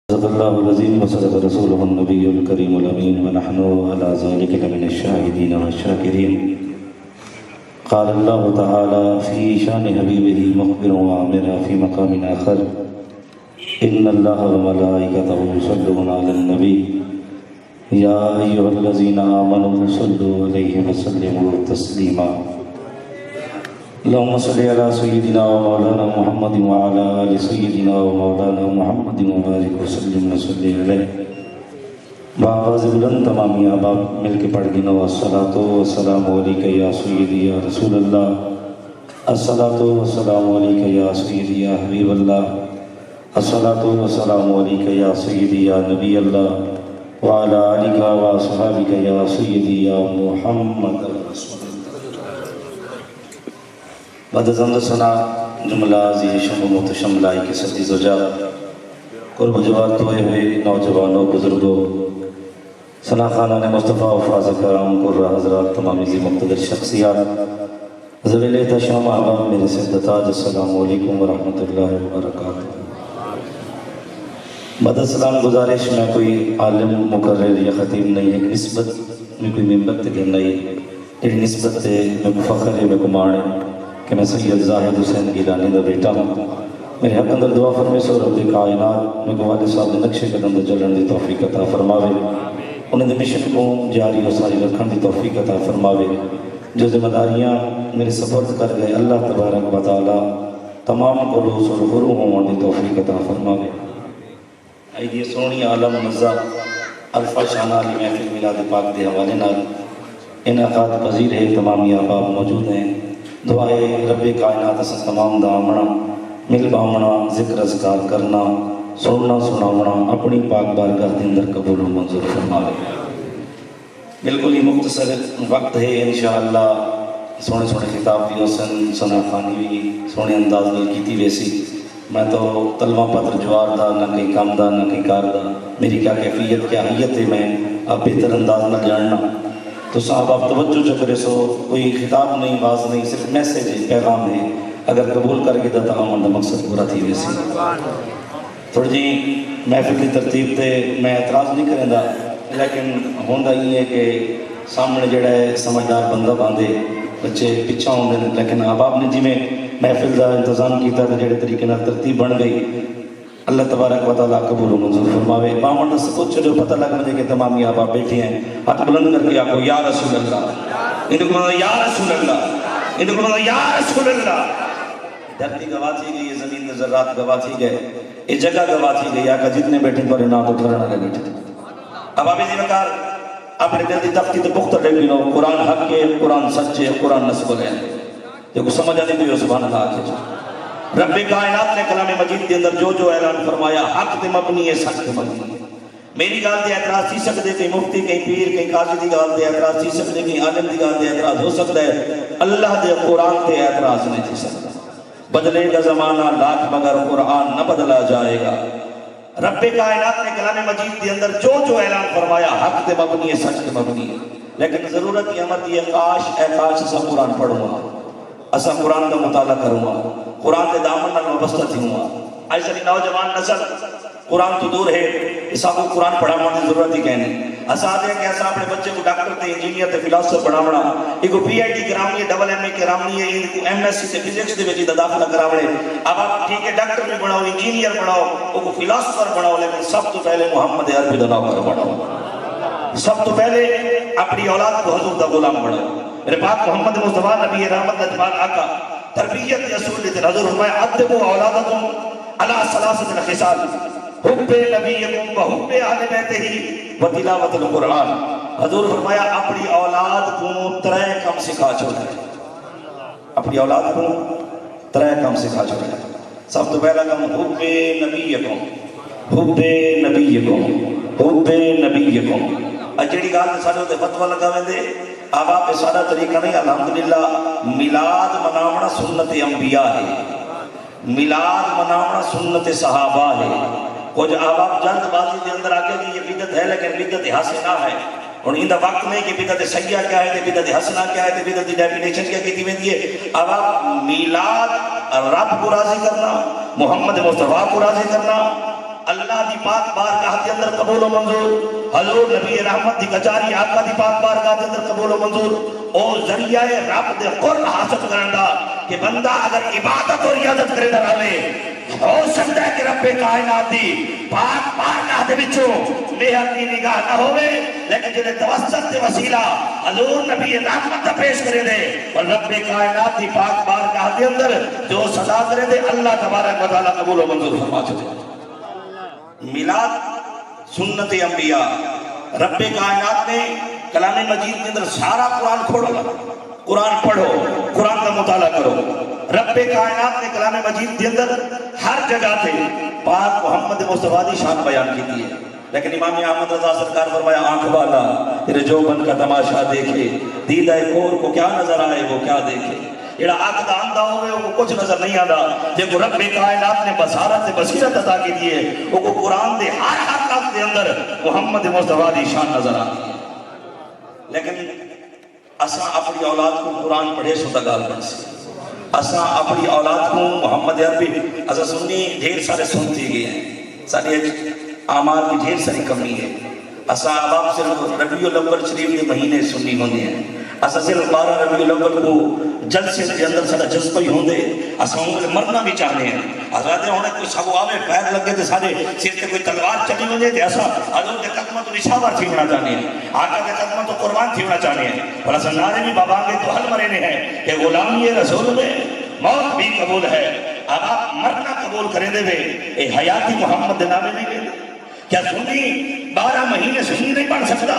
صدق الله العظيم وصدق رسوله النبي الكريم الأمين ونحن على ذلك لمن الشاهدين والشاكرين. قال الله تعالى في شان حبيبه مخبرا وآمرا في مقام آخر: إن الله وملائكته يصلون على النبي يا أيها الذين آمنوا صلوا عليه وسلموا تسليما. اللهم صل على سيدنا ومولانا محمد وعلى آل سيدنا ومولانا محمد وبارك وسلم وصلی علیہ. بآواز بلند تمامی احباب مل کے پڑھ گنو: الصلاۃ والسلام علیک یا سیدی یا رسول اللہ، الصلاۃ والسلام علیک یا سیدی یا حبیب اللہ، الصلاۃ والسلام علیک یا سیدی یا نبی اللہ وعلی آلک واصحابک یا سیدی یا محمد رسول اللہ. بعد از حمد ثنا جملہ عزیز شم و محتشم لائی کے سدی زجا قرب جواد ہوئے ہوئے نوجوانوں بزرگوں ثنا خانان مصطفیٰ و فاضل کرام قرہ حضرات تمامی ذی مقتدر شخصیات ذویل احتشام احباب میرے سعادت، السلام علیکم ورحمۃ اللہ وبرکاتہ. بعد السلام گزارش میں کوئی عالم مقرر یا خطیب نہیں ہے، نسبت میں کوئی ممبر تک نہیں ہے، نسبت سے میں کو فخر ہے، میں کو ماڑ ہے کہ میں سید زاہد حسین گیلانی دا بیٹا ہوں. میرے حق اندر دعا فرمے سو رب کائنات میں کو والد صاحب نے نقشے قدم دے چلن دی توفیق عطا فرماوے، انہیں دے مشن کو جاری و ساری رکھن دی توفیق عطا فرماوے. جو ذمہ داریاں میرے سپرد کر گئے اللہ تبارک و تعالی تمام قلوص اور غروح ہوں دی توفیق عطا فرماوے. ایدی سونی عالم نزا الفا شانہ علی محفل میلاد پاک دے حوالے نال انعقاد پذیر ہے. تمامی احباب موجود ہیں. دعائے رب کائنات سے تمام دامنا مل بامنا ذکر اذکار کرنا سننا سناونا اپنی پاک بارگاہ کے اندر قبول و منظور فرماوے. بالکل ہی مختصر وقت ہے، انشاءاللہ سونے سونے خطاب بھی حسن ثنا خانی بھی سونے انداز میں کیتی ویسی. میں تو طلبہ پتر جوار دا نہ کہیں کام دا نہ کہیں کار دا، میری کیا کیفیت کیا حیت ہے میں اب بہتر انداز نہ جاننا. تو صاحب آپ توجہ چکرے سو، کوئی خطاب نہیں، باز نہیں، صرف میسیج ہے، پیغام ہے. اگر قبول کر کے دتا ہوں تو مقصد پورا تھی ویسی. تھوڑی جی محفل کی ترتیب تے میں اعتراض نہیں کریں دا، لیکن ہوندہ یہ ہے کہ سامنے جڑا ہے سمجھدار بندہ باندھے بچے پچھا ہوندے، لیکن احباب نے جی میں محفل دا انتظام کیتا تو جڑے طریقے نال ترتیب بن گئی. اللہ تبارک و تعالیٰ قبول و منظور فرماوے. بامن سے کچھ جو پتہ لگ مجھے کہ تمامی احباب بیٹھے ہیں، ہاتھ بلند کر کے آپ کو یا رسول اللہ، ان کو مطلب یا رسول اللہ، ان کو مطلب یا رسول اللہ. دھرتی گواہ تھی گئی، زمین دے ذرات گواہ تھی گئے، یہ جگہ گواہ تھی گئی. آقا جتنے بیٹھے پر انعام اٹھانا لگے بیٹھے. اب آپ اسی وقار اپنے دل دی تختی تے پختہ ڈیک لو. قرآن حق ہے، قرآن سچ ہے، قرآن نسب ہے. جو کو سمجھ آنے بھی سبحان اللہ آکھے جا. رب کائنات نے کلام مجید کے اندر جو اعلان فرمایا حق تے مبنی ہے، سچ تے مبنی ہے. میری گال دے اعتراض تھی سکتے، کہیں مفتی، کہیں پیر، کہیں قاضی دی گال دے اعتراض تھی سکتے، کہیں عالم دی گال دے اعتراض ہو سکتا ہے، اللہ دے قرآن دے اعتراض نہیں تھی سکتا. بدلے گا زمانہ لاکھ مگر قرآن نہ بدلا جائے گا. رب کائنات نے کلام مجید کے اندر جو اعلان فرمایا حق تے مبنی ہے، سچ تے مبنی ہے. لیکن ضرورت یہ امر دی ہے کاش اسا قرآن پڑھوں گا، اسا قرآن کا مطالعہ کروں گا، قرآن کے دامن نال وابستہ تھوں گا. ایسا نوجوان نسل قرآن تو دور ہے، اسا کو قرآن پڑھانے کی ضرورت ہی کہنے. اسا آتے ہیں کہ اسا اپنے بچے کو ڈاکٹر تے انجینئر تے فلاسفر بناونا، ایک کو پی آئی ڈی کرامنی ہے، ڈبل ایم اے کرامنی ہے، ایک کو ایم ایس سی تے فزکس دے وچ داخلہ کراونے. اب آپ ٹھیک ہے ڈاکٹر بھی بناؤ، انجینئر بناؤ، وہ کو فلاسفر بناؤ، لیکن سب تو پہلے محمد عربی دا نوکر بناؤ. سب تو پہلے اپنی اولاد کو حضور دا غلام بناؤ. میرے پاک محمد مصطفیٰ نبی رحمت نجمان آقا تربیت رسول لیتے حضور فرمایا ادبوا اولادکم علی ثلاثۃ الخصال حب نبیکم و حب اہل بیتہ و تلاوت القرآن. حضور فرمایا اپنی اولاد کو ترے کم سکھا چھوڑا ہے، اپنی اولاد کو ترے کم سکھا چھوڑا ہے. سب تو پہلا کم حب نبیکم، حب نبیکم، حب نبیکم. اجڑی گال تے ساڈے تے فتوی لگاویں دے اب آپ سارا طریقہ نہیں. الحمدللہ میلاد مناونا سنت انبیاء ہے، میلاد مناونا سنت صحابہ ہے. کچھ اب آپ جلد بازی کے اندر آگے کہ یہ بدعت ہے لیکن بدعت حسنہ ہے. اور ان وقت نہیں کہ بدعت سیئہ کیا ہے، بدعت حسنہ کیا ہے، بدعت ڈیفینیشن کیا کیتی ہوئی ہے. اب آپ میلاد رب کو راضی کرنا، محمد مصطفیٰ کو راضی کرنا، اللہ دی پاک بارگاہ کے اندر قبول و منظور، حضور نبی رحمت دی کچاری آقا دی پاک بارگاہ کے اندر قبول و منظور، اور ذریعہ رب دے قرب حاصل کرندا کہ بندہ اگر عبادت اور عیادت کرے دا رہے ہو سکتا ہے کہ رب کائنات دی پاک بارگاہ دے وچوں محنت دی نگاہ نہ ہوئے، لیکن جنہیں توسط دے وسیلہ حضور نبی رحمت دا پیش کرے دے اور رب کائنات دی پاک بارگاہ دے اندر جو صدا کرے دے اللہ تبارک و تعالیٰ قبول و منظور فرما چکے۔ میلاد سنت انبیاء، رب کائنات نے کلام مجید کے اندر سارا قرآن کھوڑو، قرآن پڑھو، قرآن کا مطالعہ کرو۔ رب کائنات نے کلام مجید کے اندر ہر جگہ تھے پاک محمد مصطفیٰ دی شان بیان کی دی ہے، لیکن امام احمد رضا سرکار فرمایا آنکھ والا تیرے جو بن کا تماشا دیکھے، دیدہ کور کو کیا نظر آئے وہ کیا دیکھے۔ جڑا آنکھ دا اندھا ہوئے وہ کچھ نظر نہیں آتا، جب رب کائنات نے بصارت بصیرت عطا کی دیئے وہ قرآن دے ہر لفظ دے اندر محمد مصطفیٰ دی شان نظر آتی ہے۔ لیکن اساں اپنی اولاد کو قرآن پڑھے سو تگال پڑھ سے، اساں اپنی اولاد کو محمد عربی اساں سنی ڈھیر سارے سنتی گئے ہیں، سارے اعمال کی ڈھیر ساری کمی ہے۔ اساں عوام صرف ربیع الاول شریف کے مہینے سنی ہوندے ہیں، اساں صرف 12 ربیع الاول کو جلسے کے اندر سارا جذبہ ہی ہوندے، اساں انہیں مرنا بھی چاہنے ہیں۔ حضرت ہونے کوئی سب آوے پیر لگے تھے سارے سر کے کوئی تلوار چلی ہونے تھے، ایسا حضور کے قدمہ تو نشاور تھی ہونا چاہنے ہیں، آقا کے قدمہ تو قربان تھی ہونا چاہنے ہیں، اور اساں نعرے بھی بابانگے تو حل مرنے ہیں کہ غلامی رسول میں موت بھی قبول ہے۔ اب آپ مرنا قبول کریں دے اے حیاتی محمد نامے نہیں لے دے۔ کیا سنی 12 مہینے سنی نہیں پڑھ سکتا؟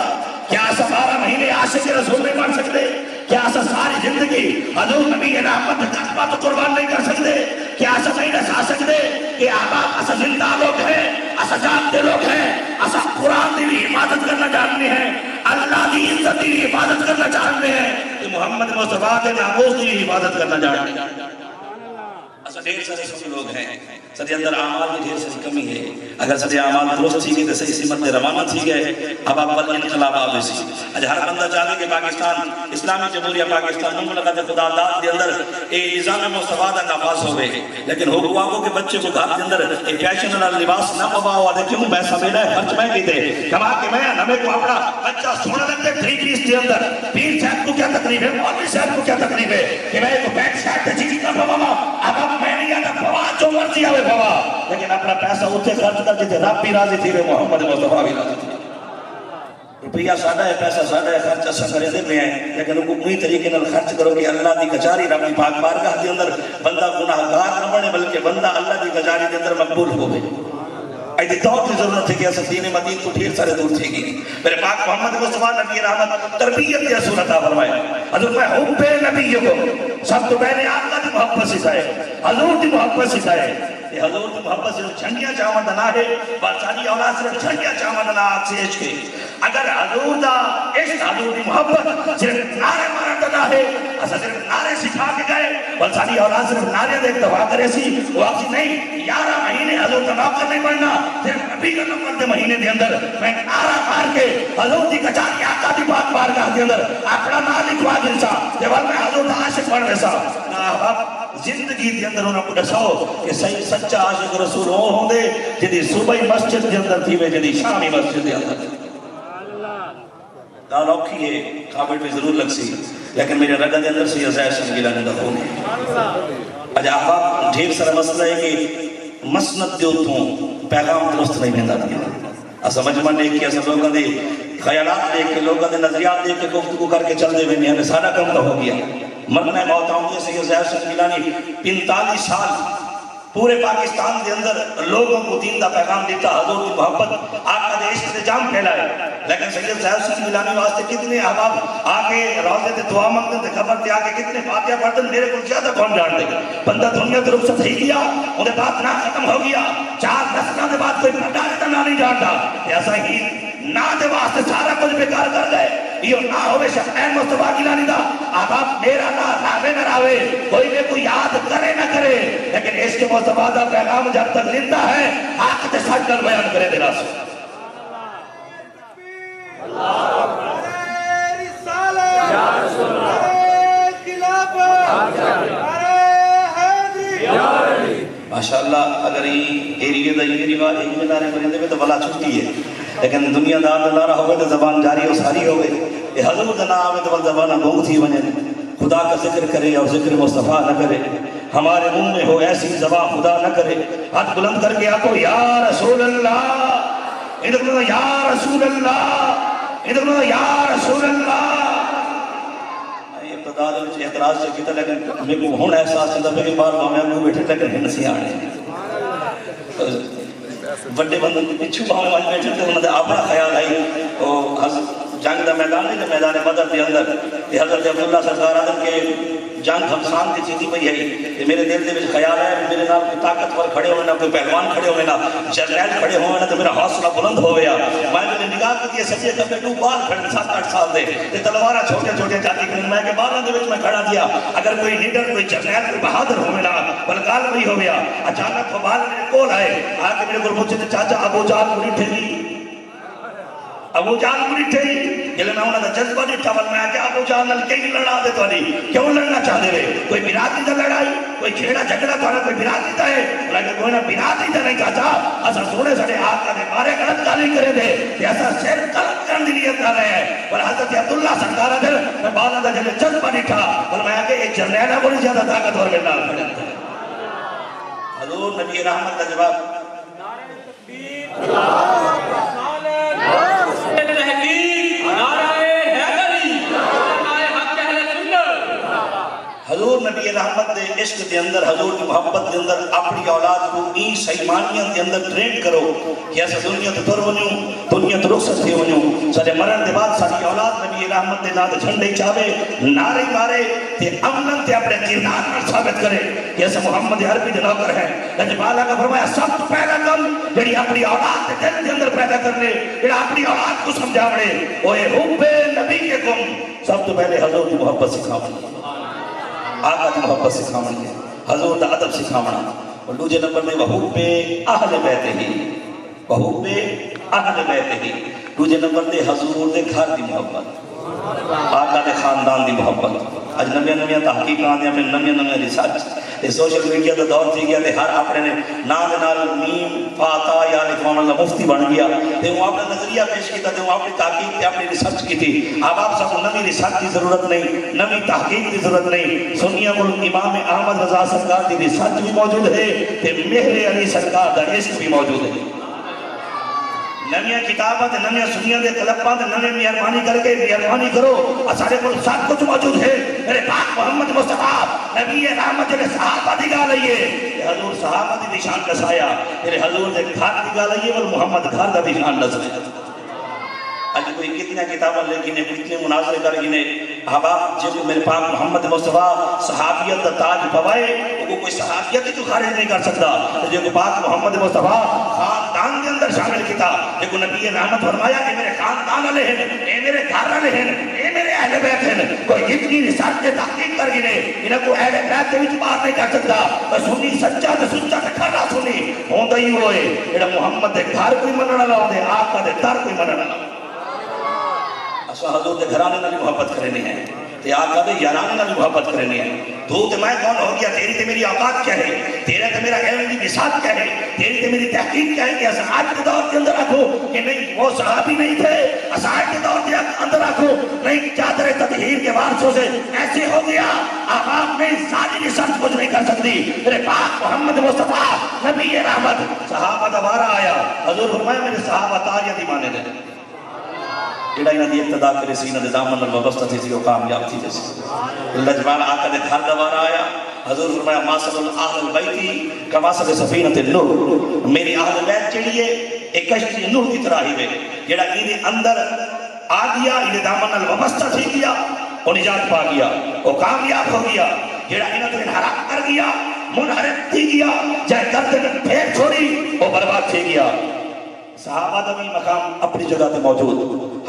کیا ایسا 12 مہینے عاشق رسول نہیں پڑھ سکتے؟ کیا ایسا ساری زندگی حضور نبی رحمت قدمہ تو قربان نہیں کر سکتے؟ کیا ایسا نہیں رسا سکتے کہ آپ ایسا زندہ لوگ ہیں، ایسا جانتے لوگ ہیں، ایسا قرآن دی بھی حفاظت کرنا جانتے ہیں، اللہ دی عزت دی حفاظت کرنا چاہتے ہیں، کہ محمد مصطفیٰ کے ناموس دی حفاظت کرنا جانتے ہیں۔ ایسا ڈھیر سارے سب لوگ ہیں، سارے اندر اعمال کی ڈھیر ساری کمی ہے۔ اگر سارے اعمال درست تھی گئے تو صحیح سمت میں روانہ تھی گئے، اب آپ بل انقلاب آوے سی۔ آج ہر بندہ چاہتے کہ پاکستان اسلامی جمہوریہ پاکستان مملکت خدا داد کے اندر نظام مصطفیٰ کا نافذ ہوئے، لیکن حقوقوں کے بچے کو گھر کے اندر فیشن والا لباس نہ پواؤ، آدھے کیوں پیسہ میرا ہے خرچ میں کیتے کما کے میں ہمیں کو اپنا بچہ سونا لگتے 3 پیس کے اندر۔ پیر صاحب کو کیا تکلیف ہے، مولوی صاحب کو کیا تکلیف ہے کہ میں کو پینٹ شرٹ چیز نہ پواؤں، اب میں نہیں آتا پوا جو مرضی آوے پوا، لیکن اپنا پیسہ اتنے خرچ کر دیتے رب بھی راضی تھی محمد مصطفیٰ بھی راضی تھی۔ روپیہ ساڑھا ہے، پیسہ ساڑھا ہے، خرچ اساں کرے دے میں ہیں، لیکن وہ کوئی طریقے نال خرچ کرو کہ اللہ دی کچاری رب دی پاک بارگاہ دے اندر بندہ گناہگار نہ بنے بلکہ بندہ اللہ دی کچاری دے اندر مقبول ہوئے۔ ایدی دور کی ضرورت ہے کہ اساں دین مدین کو ڈھیر سارے دور تھے گی۔ میرے پاک محمد مصطفیٰ نبی رحمت تربیت کے اصول عطا فرمائے۔ حضور میں حب نبی کو سب تو پہلے آقا دی محبت سکھائے، حضور دی محبت سکھائے۔ یہ حضور دی محبت صرف جھنڈیاں چاہمند نہ ہے، بادشاہی اولاد صرف جھنڈیاں چاہمند نہ آگ سے عشق ہے۔ اگر حضور دا عشق حضور دی محبت صرف نعرے مارتا نہ ہے، اسا صرف نعرے سکھا کے گئے، بادشاہی اولاد صرف نعرے دیکھ دفاع کرے سی، وہ آگی نہیں 11 مہینے حضور کا نوکر نہیں بننا، صرف نبی کا نوکر دے مہینے دے اندر میں نعرہ مار کے حضور دی کچاری آقا دی پاک بارگاہ دے اندر اپنا نام لکھوا دلسا جب میں حضور دا عاشق بن رہا سا۔ زندگی دے اندر انہوں کو دساؤ کہ صحیح سچا عاشق رسول وہ ہوں دے جدی صبح مسجد دے اندر تھی وے جدی شامی مسجد دے اندر تھی۔ گال اوکھی ہے، قابل بھی ضرور لگ سی، لیکن میرے رگہ دے اندر سے عزیز شنگیلہ نے دخول ہے۔ آج آپ ڈھیر سارا مسئلہ ہے کہ مسند دے اتھوں پیغام درست نہیں بھیندہ دیا، اسا مجمع دیکھ کے اسا لوگوں دے خیالات دیکھ کے لوگوں دے نظریات دیکھ کے گفتگو کر کے چل دے میں ہمیں سارا کم تو ہو گیا۔ مرنا موت آؤں سے عزیز شنگیلانی 45 سال پورے پاکستان کے اندر لوگوں کو دین دا پیغام دیتا، حضور کی محبت آقا دے عشق دے جام پھیلائے، لیکن سید زاہد صاحب ملانی واسطے کتنے احباب آکے روزے دے دعا مانگتے تھے، خبر دے آکے کتنے فاتحہ پڑھتے میرے کو زیادہ کون جان دے بندہ دنیا کے رخصت ہی گیا، انہیں بات نہ ختم ہو گیا، 4 نسلوں کے بعد کوئی پڑھا دیتا نہ نہیں جانتا، ایسا ہی نہ دے واسطے سارا کچھ بیکار کر گئے۔ یہ نہ ہوئے شفعین مصطفیٰ گیلانی دا آپ میرا نہ راوے نہ راوے کوئی میں کوئی یاد کرے نہ کرے، لیکن عشق مصطفیٰ دا پیغام جب تک زندہ ہے حق تے سچ کر بیان کرے دلا سے۔ ماشاءاللہ اگر یہ ایریے دا یہ رواج ایک میں نعرے مرندے میں تو بلا چھٹی ہے، لیکن دنیا دار دا نعرہ ہوئے تو زبان جاری و ساری ہوئے، یہ حضور دا نعرہ ہوئے تو بل زبانہ گونگ تھی بنے، خدا کا ذکر کرے اور ذکر مصطفیٰ نہ کرے، ہمارے منہ میں ہو ایسی زبان خدا نہ کرے، ہاتھ بلند کر کے آکو یا رسول اللہ، ادھر کہو یا رسول اللہ، ادھر کہو یا رسول اللہ۔ یہ ابتدار میں اعتراض سے کیتا لیکن میں کو ہون احساس چلتا ہے کہ بار میں کو بیٹھے لیکن ہن سی آنے بڑے بندوں کے پچھو باہم آج بیٹھے تھے انہوں نے اپنا خیال آئی جنگ دا میدان نہیں تو میدان بدر دے اندر یہ حضرت عبداللہ سرکار آدم کے جنگ ہمسان کی چیزی پہ یہی کہ میرے دل دے وچ خیال ہے میرے نام کوئی طاقتور کھڑے ہوئے نہ کوئی پہلوان کھڑے ہوئے نہ جرنیل کھڑے ہوئے نہ تو میرا حوصلہ بلند ہو گیا، میں نے نگاہ کی دیئے سچے کبھے ٹو بال کھڑے 7-8 سال دے تے تلوارہ چھوٹے چھوٹے جاتی کرنے میں کہ بارہ دے وچ میں کھڑا دیا، اگر کوئی لیڈر کوئی جرنیل کوئی بہادر ہوئے نہ بلکال وہی ہو گیا، اچانک فبال میرے کول آئے آگے میرے کو پوچھتے چاچا ابو جان کو نہیں ٹھیلی ابو جان کو نہیں ٹھیلی جلے میں انہوں نے جذبہ نہیں ٹھول میں آکے ابو جان نل کئی لڑا دے تو نہیں کیوں لڑنا چاہتے رہے کوئی براتی دا لڑائی کوئی کھیڑا جھگڑا تھوڑا کوئی براتی دا ہے لیکن کوئی نہ براتی دا نہیں چاہتا ایسا سونے سڑے آقا دے بارے غلط گالی کرے دے کہ ایسا سیر غلط کرن دی نیت کر رہے ہیں پر حضرت عبداللہ سرکارہ دل میں بالا دا جلے جذبہ نہیں ٹھا پر میں آکے ایک جرنیل ہے بڑی زیادہ طاقت اور ملنا کھڑے ہیں حضور نبی رحمت کا جواب حضور نبی رحمت دے عشق دے اندر حضور کی محبت دے اندر اپنی اولاد کو این سیمانیت دے اندر ٹرین کرو کہ ایسا دنیا تو تر ونیوں دنیا تو رخصت تھی ونیوں سارے مرن دے بعد ساری اولاد نبی رحمت دے ناد جھنڈے چاہے نعرے مارے تے امنن تے اپنے کردار پر ثابت کرے کہ ایسا محمد عربی دے نوکر ہے لجبالا کا فرمایا سب تو پہلا کم جڑی اپنی اولاد دے دل دے اندر پیدا کرنے جڑا اپنی اولاد کو سمجھاوڑے وہ حب نبی کے کم سب تو پہلے حضور کی محبت سکھاوڑے آقا کی محبت سکھاوڑ کے حضور دا عدب سکھاوڑا اور دوجہ نمبر میں وحب اہل بیت ہی وحب اہل بیت ہی دوجہ نمبر دے حضور دے گھر دی محبت آقا دے خاندان دی محبت آج نمیاں تحقیق آدھے میں نمیاں ریسرچ یہ سوشل میڈیا دا دور تھی گیا تے ہر اپنے نے نام نال میم فاتا یا لکھوان اللہ مفتی بن گیا تے وہ اپنا نظریہ پیش کیتا تے وہ اپنی تحقیق تے اپنی ریسرچ کی تھی اب آپ سب کو نمی ریسرچ کی ضرورت نہیں نمی تحقیق کی ضرورت نہیں سنیہ ملک امام احمد رضا سرکار دی ریسرچ بھی موجود ہے تے مہر علی سرکار دا عشق بھی موجود ہے نمیاں کتابات نمیاں سنیاں دے طلبات نمیاں مہربانی کر کے مہربانی کرو اسارے کو سب کچھ موجود ہے میرے پاک محمد مصطفیٰ نبی رحمت نے صحابہ دی گا لئیے حضور صحابہ دی نشان کسایا میرے حضور دے گھر دی گا لئیے اور محمد گھر دا نشان لسایا آج کوئی کتنا کتابہ لے گنے کتنے مناظرے کر گنے احباب جب میرے پاک محمد مصطفیٰ صحابیت دا تاج پوائے وہ کوئی صحابیت ہی تو خارج نہیں کر سکتا جو پاک محمد مصطفیٰ خاندان کے اندر شامل کیتا جو نبی رحمت فرمایا کہ میرے خاندان والے ہیں اے میرے گھر والے ہیں اے میرے اہل بیت ہیں کوئی کتنی ریسرچ سے تحقیق کر گنے انہیں کو اہل بیت کے وچ بات نہیں کر سکتا بس سنی سچا تے سچا تے کھڑا سنی ہوندا ہی ہوئے جڑا محمد دے گھر کوئی مننا نہ ہوندے آقا دے در کوئی مننا نہ اسا حضور دے گھرانے نال محبت کرنی ہے تے آقا دے یارانے نال محبت کرنی ہے تو تے میں کون ہو گیا تیری تے میری اوقات کیا ہے تیرا تے میرا علم دی بساط کیا ہے تیری تے میری تحقیق کیا ہے کہ اسا آج کے دور کے اندر رکھو کہ نہیں وہ صحابی نہیں تھے اسا آج کے دور کے اندر رکھو نہیں چادر تطہیر کے وارثوں سے ایسے ہو گیا عوام میں ساری ریسرچ کچھ نہیں کر سکتی میرے پاک محمد مصطفیٰ نبی رحمت صحابہ دوبارہ آیا حضور فرمایا میرے صحابہ تاریاں دی مانے دے جڑا انہاں دی ابتدا کرے سی انہاں دے دامن نال وابستہ تھی سی وہ کامیاب تھی جیسے لجبال آقا دے گھر دوبارہ آیا حضور فرمایا ماسل اہل البیتی کماسل سفینۃ النور میری اہل بیت چڑھیے ایک کشتی نور کی طرح ہی وے جڑا ان اندر آ گیا ان دامن نال وابستہ تھی گیا وہ نجات پا گیا وہ کامیاب ہو گیا جڑا انہاں تو انحراف کر گیا منحرف تھی گیا جائے درد میں پھیر چھوڑی وہ برباد تھی گیا صحابہ دا بھی مقام اپنی جگہ تے موجود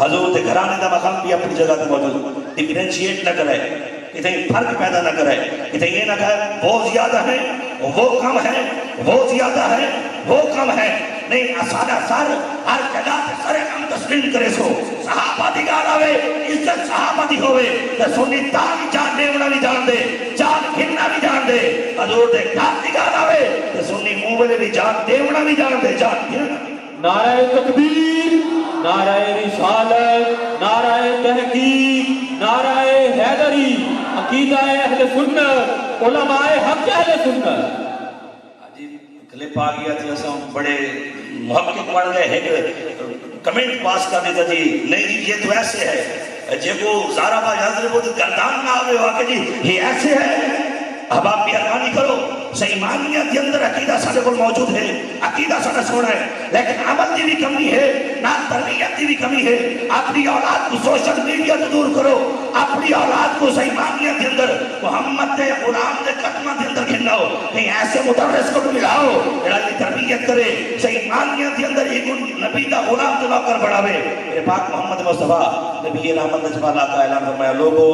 حضور دے گھرانے دا مقام بھی اپنی جگہ تے موجود ڈیفرینشیٹ نہ کرے اتنی فرق پیدا نہ کرے اتنی یہ نہ کہے وہ زیادہ ہے وہ کم ہے وہ زیادہ ہے وہ کم ہے نہیں اسادہ سر ہر جگہ تے سر ہم تسلیم کرے سو صحابہ دی گال آوے عزت صحابہ دی ہوئے تے سنی تاں جان دیونا بھی جان دے جان گھننا بھی جان دے حضور دے گھر دی گل آوے تے سنی منہ ویلے بھی جان دیونا بھی جان دے جان نعرہ تکبیر، نعرہ رسالت، نعرہ تحقیق، نعرہ حیدری، عقیدہ اہل سنت، علماء حق اہل سنت۔ کلپ آ گیا تھی اساں بڑے محقق بن گئے، ایک کمنٹ پاس کر دیتا جی نہیں جی یہ تو ایسے ہے، جے کو زارا با یادر وہ گردان نہ آوے ہوا کہ جی یہ ایسے ہے۔ اب آپ مہربانی کرو، ایمانیت کے اندر عقیدہ سارے کو موجود ہے، عقیدہ سارا سونا ہے، لیکن عمل کی بھی کمی ہے، نہ تربیت کی بھی کمی ہے۔ اپنی اولاد کو سوشل میڈیا سے دور کرو، اپنی اولاد کو ایمانیت کے اندر محمد کے غلام کے قدموں کے اندر کھلاؤ، کہیں ایسے مدرس کو ملاؤ جڑا کی تربیت کرے، ایمانیت کے اندر ایک نبی کا غلام تو کر بڑھاوے۔ میرے پاک محمد مصطفیٰ نبی رحمت نجبہ اللہ کا اعلان فرمایا، لوگو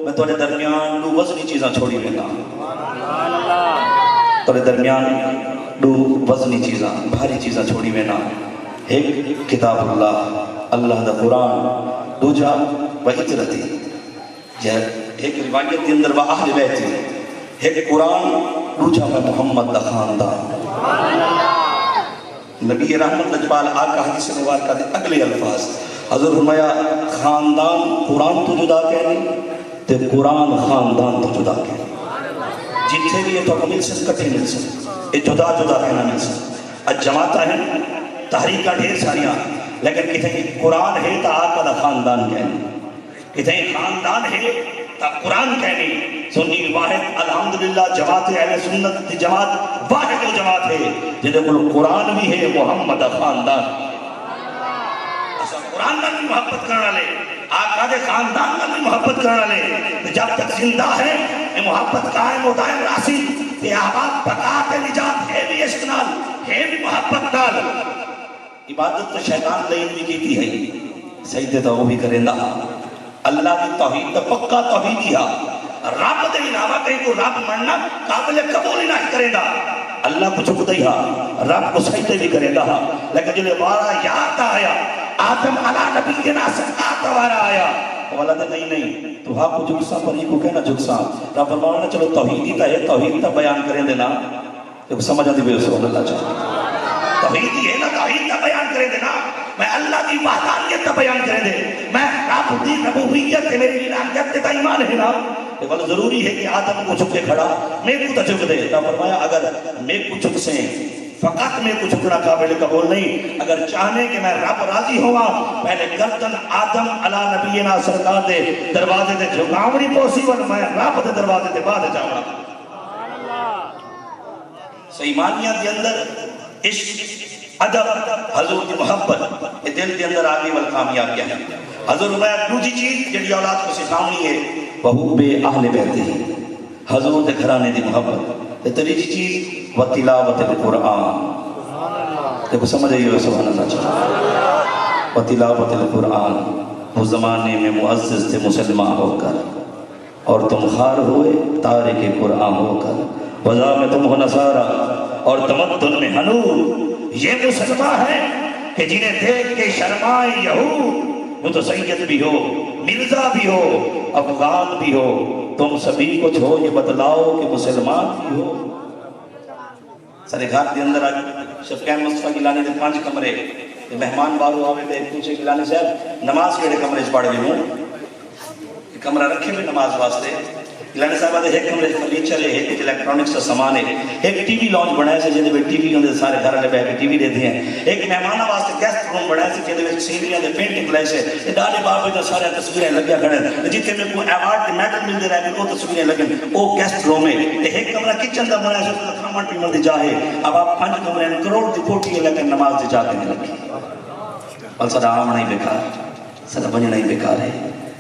میں تھوڑے درمیان دو وزنی چیزاں چھوڑی لینا، تھوڑے درمیان دو وزنی چیزاں بھاری چیزاں چھوڑی لینا، ایک کتاب اللہ دا قرآن، دوجا وحیطرتی، ایک روایت کے اندر وہ اہل بیت ہے، ایک قرآن، دوجا میں محمد دا خاندان۔ نبی رحمت نجبال آقا حدیث مبارکہ دے اگلے الفاظ حضور فرمایا، خاندان قرآن تو جدا کہنے تے قرآن خاندان تو جدا کہنے، جتھے بھی یہ تو مل سن کٹھے مل سن، یہ جدا جدا کہنا مل سن۔ آج جماعتہ ہیں تحریک کا ڈھیر ساریاں، لیکن کتنے قرآن ہے تا آقا دا خاندان کہنے، کتنے خاندان ہے تا قرآن کہنے۔ سنی واحد الحمدللہ جماعت اہل سنت دی جماعت واحد و جماعت ہے جنہیں کل قرآن بھی ہے محمد دا خاندان۔ ایسا قرآن کا بھی محبت کرنا لے، آقا دے خاندان کا بھی محبت کرنا لے، جب تک زندہ ہے یہ محبت قائم و دائم راسی، یہ آباد بقا کے نجات ہے بھی عشق نال، ہے بھی محبت نال۔ عبادت تو شیطان لئین بھی کیتی ہے، سجدے تو وہ بھی کریں دا، اللہ کی توحید تو پکا توحید ہی رب دے علاوہ کہیں کو رب مننا قابل قبول ہی نہیں کرے گا، اللہ کو چک دے ہا، رب کو سجدے بھی کرے گا، لیکن جنہیں وارا یاد آیا آدم علی نبی کے ناسکات وارا آیا، والا دے نہیں تو ہاں کو جھکسا پر ہی کو کہنا جھکسا، رب فرمانا چلو توحیدی کا ہے، توحید کا بیان کریں دینا، تو سمجھا دی بے رسول اللہ چاہتا توحیدی ہے نا، توحید کا بیان کریں دینا، میں اللہ کی وحدانیت کا بیان کریں دے، میں رب دی ربوبیت کے میری الہیت کا ایمان ہے نا، لیکن ضروری ہے کہ آدم کو جھک کے کھڑا میں کو جھک دے۔ تو فرمایا اگر میں کو جھک سے فقط میں کو جھکنا قابل قبول نہیں، اگر چاہنے کہ میں رب راضی ہوا پہلے گردن آدم علی نبینا سرکار دے دروازے دے جھکاونی پوسیبل، میں رب دے دروازے دے بعد جاؤں گا۔ ایمانیت کے اندر عشق ادب حضور کی محبت یہ دل کے اندر آگے والکامیاب کیا ہے۔ حضور فرمایا دوسری چیز جڑی اولاد کو سکھاونی ہے وہ بے اہل بیت ہے، حضور کے گھرانے دی محبت۔ تیسری چیز و تلاوت القرآن، دیکھو سمجھ آئیے سبحان اللہ چاہتا، و تلاوت القرآن، وہ زمانے میں معزز تھے مسلمان ہو کر اور تم خار ہوئے تارک قرآن ہو کر، وضع میں تم ہو نصارہ اور تمدن میں حنور، یہ مسلمان ہے کہ جنہیں دیکھ کے شرمائے یہود، وہ تو سید بھی ہو مرزا بھی ہو افغان بھی ہو، تم سبھی کچھ ہو یہ بتلاؤ کہ مسلمان بھی ہو۔ سارے گھر کے اندر شفقین مصطفیٰ گیلانی دے 5 کمرے، مہمان بارو آوے دے پوچھے گیلانی صاحب نماز کیڑے کمرے پڑھ گئے ہوں، کمرہ رکھے ہوئے نماز واسطے، گیلانی صاحب ایک کمرے فرنیچر ہے، ایک الیکٹرانکس کا سامان ہے، ایک ٹی وی لانچ بنایا سے جہاں ٹی وی ہوندے سارے گھر والے بیٹھ کے ٹی وی دیتے ہیں، ایک مہمانوں واسطے گیسٹ روم بنایا سے جہاں سینریاں دے پینٹنگ لائے سے ڈالے بابے دا سارے تصویریں لگیا کھڑے جتنے میں کوئی ایوارڈ کے میڈل ملتے رہے وہ تصویریں لگے، وہ گیسٹ روم ہے۔ ایک کمرہ کچن دا بنایا سے کھانا پیمن دی جاہے، اب آپ 5 کمرے کروڑ دی کوٹی ہے لیکن نماز دی جاتے نہیں لگی، اور سارا آمنا ہی بیکار، سارا بننا ہی بیکار ہے۔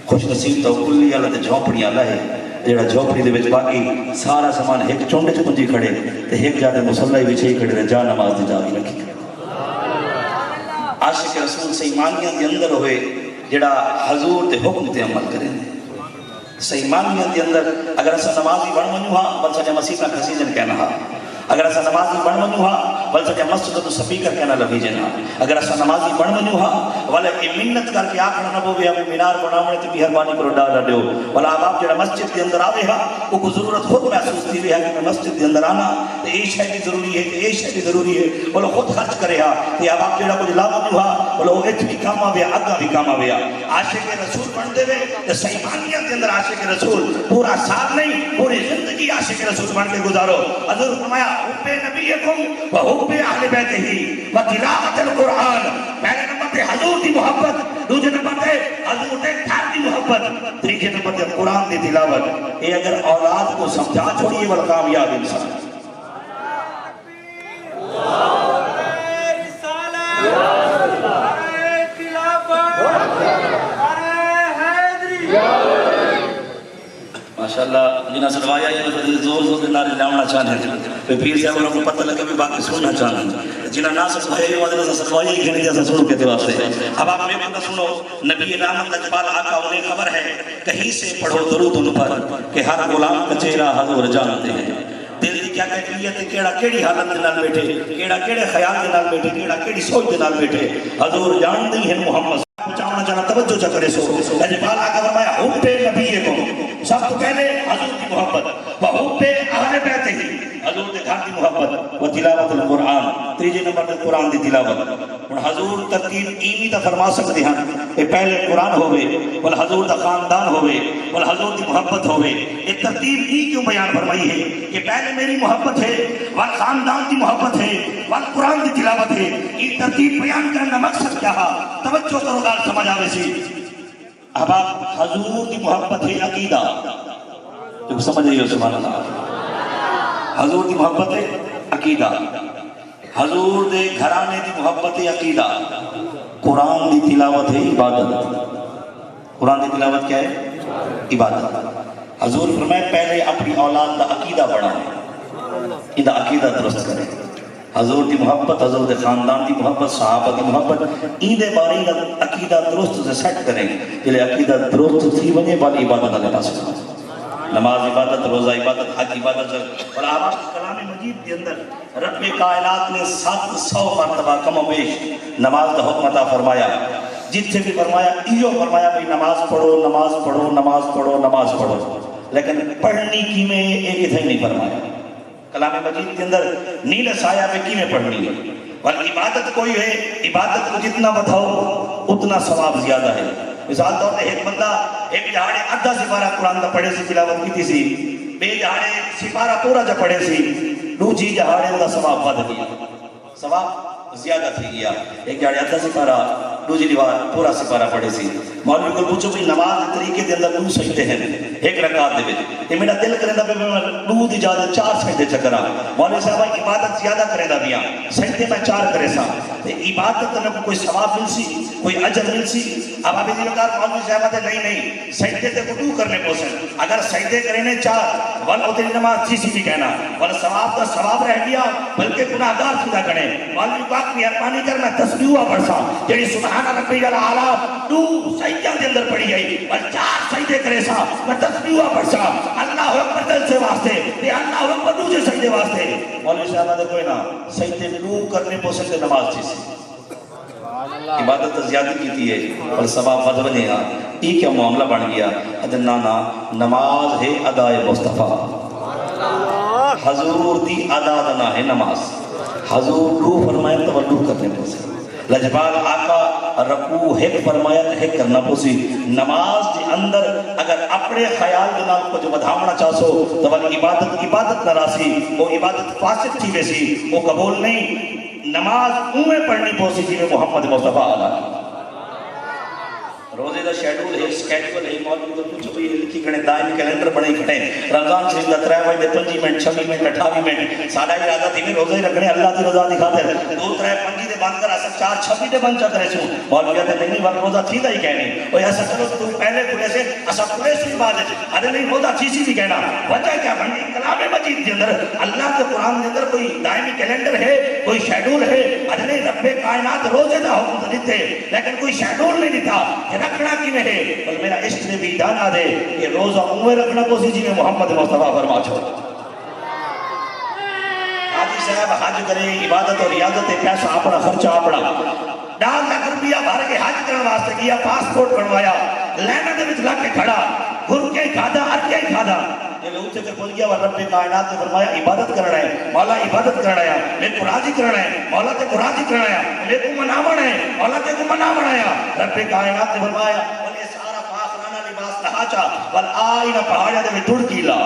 خوش نصیب تو کلی اللہ تے جھونپڑیاں اللہ ہے جڑا جھوپڑی دے وچ باقی سارا سامان ایک چونڈے چ پنجی کھڑے تے ایک جاتے مصلی وچ ہی کھڑے جا نماز دی جا کے رکھی۔ عاشق رسول سے ایمانیت کے اندر ہوئے جڑا حضور تے حکم تے عمل کریں ایمانیت کے اندر اگر اسا نمازی بن ونجو ہاں بل سجا مسیح کا کھسی جن کہنا ہاں اگر اسا نمازی بن ونیو ہا ول سکے مسجد تو سپیکر کنا لبھی جنا اگر اسا نمازی بن ونیو ہا ول کہ منت کر کے آکھنا نہ پوے ابھی مینار بناونے تے مہربانی کرو ڈالا دیو ولا آپ جڑا مسجد دے اندر آوے ہا او کو ضرورت خود محسوس تھی ہے کہ میں مسجد دے اندر آنا تے اے شے بھی ضروری ہے تے اے شے بھی ضروری ہے بولو خود خرچ کرے ہا تے اب آپ جڑا کچھ لا ونیو ہا بولو ایتھ بھی کام آوے اگا بھی کام آوے عاشق رسول بن دے وے تے صحیحانیت دے اندر عاشق رسول پورا سال نہیں پوری زندگی عاشق رسول بن کے گزارو حضور فرمایا حب نبیکم و حب اہل بیتہ و تلاوت القرآن پہلے نمبر پہ حضور دی محبت دوسرے نمبر پہ حضور دے گھر دی محبت تیسرے نمبر پہ قرآن دی تلاوت یہ اگر اولاد کو سمجھا چھوڑیے وہ کامیاب انسان ماشاءاللہ جنہاں سنوایا یہ زور زور کے نعرے لاؤنا چاہنے پھر پیر صاحب انہوں کو پتہ لگے بھی باقی سننا چاہنے جنہاں نہ سنوایا یہ وعدہ سے سنوایا ہی گھنے جیسا سنو کے واسطے اب آپ میں بندہ سنو نبی رحمت لجبال آقا انہیں خبر ہے کہیں سے پڑھو درود ان پر کہ ہر غلام کا چہرہ حضور جانتے ہیں دل دی کیا کیفیت ہے کیڑا کیڑی حالت دے نال بیٹھے کیڑا کیڑے خیال دے نال بیٹھے کیڑا کیڑی سوچ دے نال بیٹھے حضور جانتے ہیں محمد پہنچانا چاہنا توجہ چا کرے سو لجبال آقا فرمایا حب نبیکم سب تو پہلے حضور کی محبت و حب اہل بیتہ ہی حضور دے گھر دی محبت و تلاوت القرآن تیجے نمبر تے قرآن دی تلاوت اور حضور ترتیب ایمی تا فرما سکتے ہیں کہ پہلے قرآن ہوئے اور حضور دا خاندان ہوئے اور حضور دی محبت ہوئے یہ ترتیب ای کیوں بیان فرمائی ہے کہ پہلے میری محبت ہے اور خاندان دی محبت ہے اور قرآن دی تلاوت ہے یہ ترتیب بیان کرنا مقصد کیا ہے توجہ کرو گا سمجھ آوے سی اب آپ حضور دی محبت ہے عقیدہ جو سمجھ رہی ہو سبحان اللہ حضور دی محبت ہے عقیدہ حضور دے گھرانے دی محبت ہے عقیدہ قرآن دی تلاوت ہے عبادت قرآن دی تلاوت کیا ہے عبادت حضور فرمائے پہلے اپنی اولاد دا عقیدہ بڑھائیں ان دا عقیدہ درست کریں حضور دی محبت حضور دے خاندان دی محبت صحابہ دی محبت این دے بارے دا عقیدہ درست سے سیٹ کریں جلے عقیدہ درست تھی ونے والی عبادت اللہ پاس نماز عبادت روزہ عبادت حج عبادت اور آپ کلام مجید کے اندر رب کائنات نے 700 مرتبہ کم و بیش نماز کا حکم عطا فرمایا جتنے بھی فرمایا ایو فرمایا بھی نماز پڑھو نماز پڑھو نماز پڑھو نماز پڑھو لیکن پڑھنی کی میں ایک ہی نہیں فرمایا کلام مجید کے اندر نیل سایہ پہ کی میں پڑھنی ہے اور عبادت کوئی ہے عبادت کو جتنا بتاؤ اتنا ثواب زیادہ ہے مثال طور پہ ایک بندہ ایک جہاڑے ادھا سپارہ قرآن کا پڑھے سی تلاوت کی سی بے جہاڑے سپارہ پورا جا پڑھے سی دوجی جہاڑے دا ثواب بد گیا ثواب زیادہ تھی گیا ایک جہاڑے ادھا سپارہ دوجی دیوار پورا سپارہ پڑھے سی مولوی کو پوچھو بھی نماز طریقے دے اندر دو سجدے ہیں ایک رکعت دے وچ یہ میرا دل کرے دا پہ میں دو دی جادے 4 سجدے چکرا مولوی صاحب عبادت زیادہ کرے دا بیاں سجدے میں 4 کرے سا عبادت میں کوئی ثواب مل سی کوئی اجر مل سی اب ابھی دی وقت مولوی صاحب نہیں سجدے تے کو 2 کرنے پوسن اگر سجدے کرنے 4 ول اوتے نماز چیسی بھی کہنا ول ثواب دا ثواب رہ گیا بلکہ گناہگار سیدھا کرے مولوی پاک مہربانی کر میں تسبیح پڑھسا جڑی سبحان ربی الاعلی 2 سجدے دے اندر پڑھی گئی اور 4 سجدے کرے سا میں تسبیح پڑھسا اللہ اکبر دل سے واسطے تے اللہ اکبر دوسرے سجدے واسطے مولوی صاحب نے کوئی نہ سجدے 2 کرنے پوسن تے نماز چیسی عبادت زیادہ کی ہے اور ثواب بد بنے گا یہ کیا معاملہ بن گیا ادنانا نماز ہے ادائے مصطفیٰ حضور دی ادا دنا ہے نماز حضور رو فرمائے تو رو کرنے پوسی لجبال آقا رکوع ایک فرمایا ایک کرنا پوسی نماز کے اندر اگر اپنے خیال کے نام کو جو بدھامنا چاہسو تو وہ عبادت نہ راسی وہ عبادت فاسد تھی ویسی وہ قبول نہیں نماز اوہیں پڑھنی پوسی جی میں محمد مصطفیٰ علیہ روزے دا شیڈول ہے سکیڈول ہے مولوی تو پوچھو بھی لکھی کھڑے دائمی کیلنڈر بڑے کھڑے رمضان شریف دا 3 بجے 5 منٹ 26 منٹ 28 منٹ ساڈا ارادہ تھی میں روزے رکھنے اللہ دی رضا دی خاطر 2 3 5 دے بند کر اسا 4 26 دے بند کرے سو مولوی تے نہیں ور روزہ تھی دا ہی کہنے او ایسا چلو تو پہلے کھلے سے اسا کھلے سے بعد ارے نہیں روزہ تھی سی بھی کہنا وجہ کیا بنی کلام مجید کے اندر اللہ کے قرآن کے اندر کوئی دائمی کیلنڈر ہے کوئی شیڈول ہے ارے نہیں رب کائنات روزے دا حکم دیتے لیکن کوئی شیڈول نہیں دیتا رکھنا کی میں ہے بل میرا عشق نے بھی جانا دے کہ روزہ اوے رکھنا کو سی جی میں محمد مصطفیٰ فرما چھوڑ صاحب حج کرے عبادت اور ریاضت پیسہ اپنا خرچہ اپنا 10 لاکھ روپیہ بھر کے حج کرنے واسطے گیا پاسپورٹ بنوایا لائن دے وچ لگ کے کھڑا گھر کے کھادا ار کے کھادا جب اتنے تے پہنچ گیا رب کائنات نے فرمایا عبادت کرنا ہے مولا عبادت کرنا ہے میرے کو راضی کرنا ہے مولا تے کو راضی کرنا ہے میرے کو مناونا ہے مولا تے کو مناونا ہے رب کائنات نے فرمایا بولے سارا فاخرانہ لباس لہاچا ول آئینہ پہاڑیاں دے وچ ڈڑ کیلا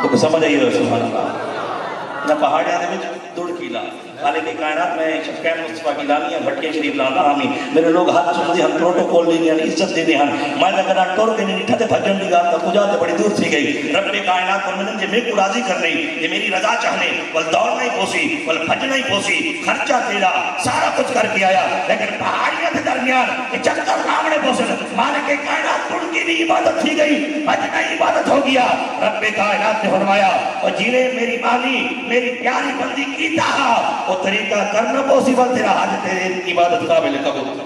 تو سمجھ آئی ہو سبحان اللہ نہ پہاڑیاں دے وچ ڈڑ کیلا خالق کائنات میں شفقین مصطفیٰ کی لانیاں بھٹکے شریف لانا ہمیں میرے لوگ ہاتھ چلتے ہیں پروٹوکول لینے ہیں عزت دینے ہیں میں لگنا ٹور کے نہیں نٹھا تے بھجن دی گات کجا تے بڑی دور تھی گئی رب کائنات فرمائیں جے میں کو راضی کرنے یہ میری رضا چاہنے ول دوڑنا ہی پوسی ول بھجنا ہی پوسی خرچہ تیرا سارا کچھ کر کے آیا لیکن پہاڑیاں کے درمیان یہ چکر لاونے پوسے مالک کائنات ان کی بھی عبادت تھی گئی بھجنا ہی عبادت ہو گیا رب کائنات نے فرمایا اور جنہیں میری مانی میری پیاری بندی کیتا وہ طریقہ کرنا پوسیبل تیرا حج تیرے عبادت قابل قبول